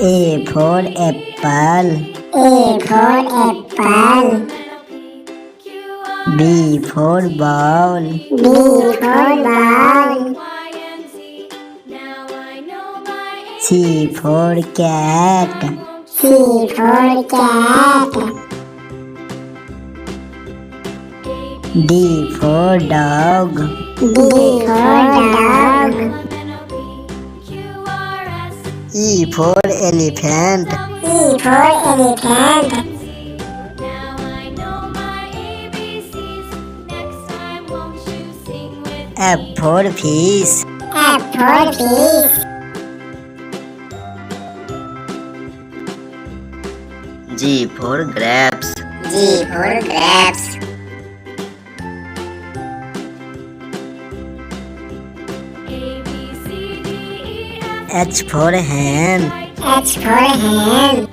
A for apple. A for apple. B for ball. B for ball. C for cat. C for cat. D for dog. D for dog. E for elephant. E for elephant. F for fish. F for fish. G for grapes. G for grapes. H for hen. H for hen.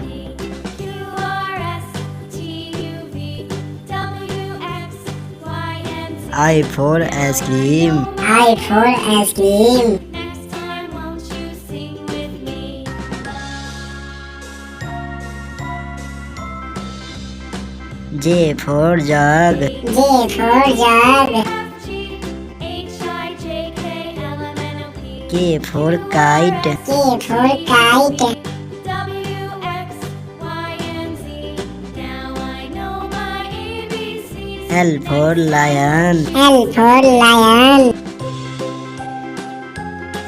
I for ice cream. I for ice cream. J for jug. J for jug. K for kite. K for kite. L for lion. L for lion.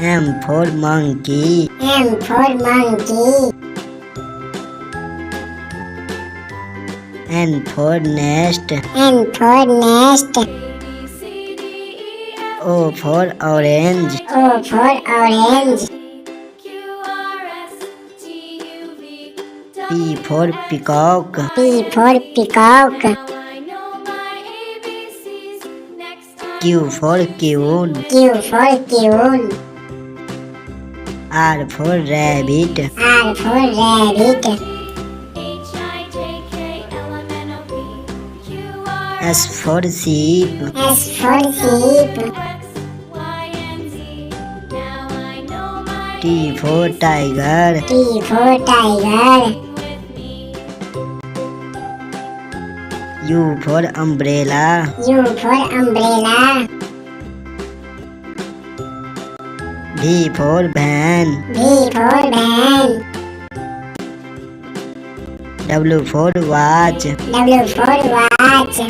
M for monkey. M for monkey. N for nest. N for nest. O for orange. O for orange. P for peacock. P for peacock. Q for queen. Q for queen. R for rabbit. R for rabbit. S for sheep. S for sheep. T for tiger. T for tiger. U for umbrella. U for umbrella. V for van. V for van. W for watch. W for watch.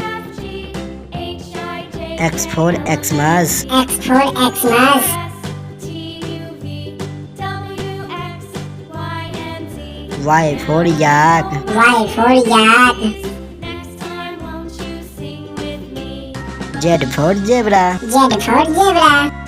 X for Xmas. X for Xmas. Y for yak. Y for yak. Z for zebra. Z for zebra.